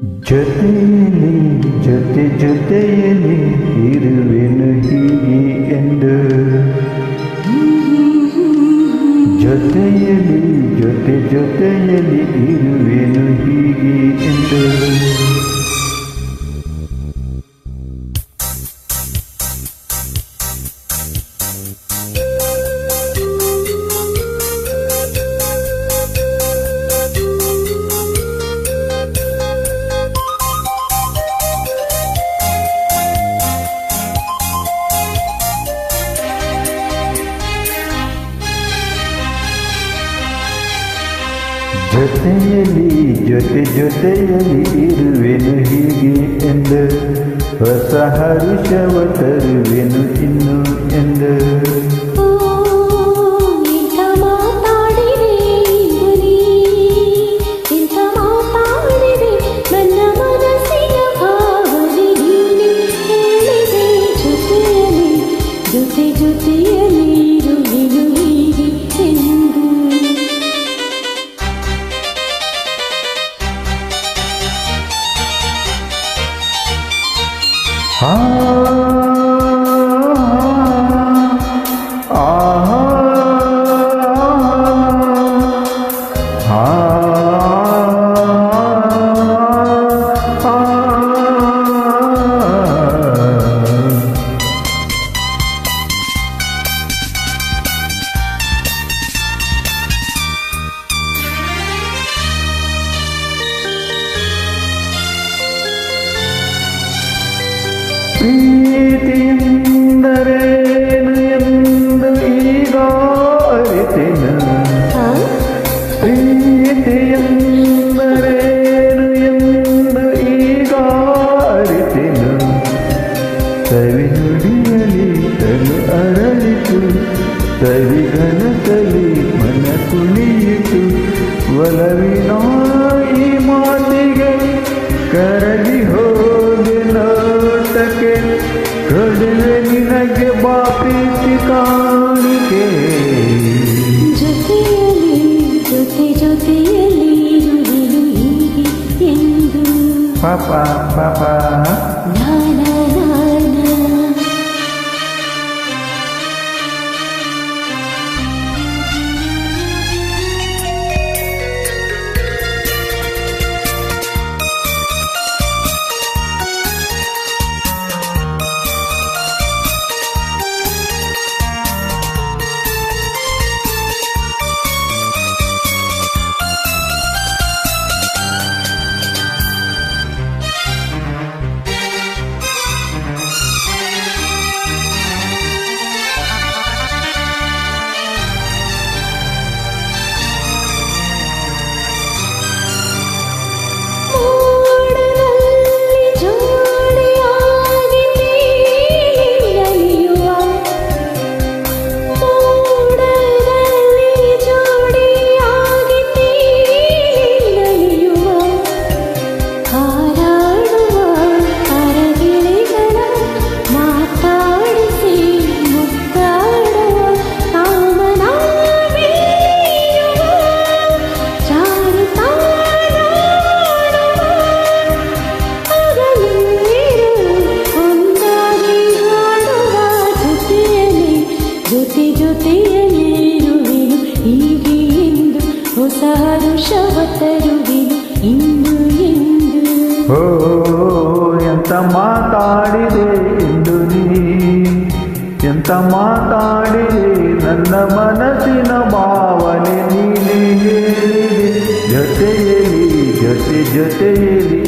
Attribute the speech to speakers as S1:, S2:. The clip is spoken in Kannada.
S1: ಜೊತೆಯಲ್ಲಿ ಜೊತೆಯಲ್ಲಿ ಇರುವೆನು ಹೀಗೆ ಎಂದು ಜೊತೆಯಲ್ಲಿ ಜೊತೆಯಲ್ಲಿ ಇರುವೆನು ಹೀಗೆ ಎಂದು ಜೊತೆಯಲ್ಲಿ ಜೊತೆಯಲ್ಲಿ ಇರುವೆನು ಹೀಗೆ ಎಂದು ಹೊಸ ಹರುಷವ ತರುವೆನು ಇನ್ನು ಎಂದು ಪ್ರೀತಿಯೆಂದರೇನು ಎಂದು ಈಗ ಅರಿತೆನು ಪ್ರೀತಿಯೆಂದರೇನು ಎಂದು ಈಗ ಅರಿತೆನು ಸವಿ ನುಡಿಯಲಿ ತನು ಅರಳಿತು ಸವಿಗನಸಲಿ ಮನ ಕುಣಿಯಿತು ಒಲವಿನ ಈ ಮಾತಿಗೆ ಕರಗಿ ಹೋಗಿ ನೋಟಕ್ಕೆ ಕಡಿಮೆ ನಿನಗೆ ಬಾಪೀತಿ ಕಾಣಿಕೆ
S2: ಜೊತೆಯಲ್ಲಿ ಜೊತೆಯಲ್ಲಿ ಇರುವೆನು ಹೀಗೆ ಎಂದು
S1: ಪಾಪ
S2: ಜೊತೆಯಲ್ಲಿರುವೆನು ಹೀಗೆ ಎಂದು ಹೊಸ ಹರುಷವ ತರುವೆನು ಇಂದು ಎಂದು
S1: ಓ ಎಂತ ಮಾತಾಡಿದೆ ಎಂದು ನೀ ಎಂತ ಮಾತಾಡಿದೆ ನನ್ನ ಮನಸ್ಸಿನ ಭಾವನೆ ನೀನೇ ಹೇಳಿದೆ ಜೊತೆಯಲ್ಲಿ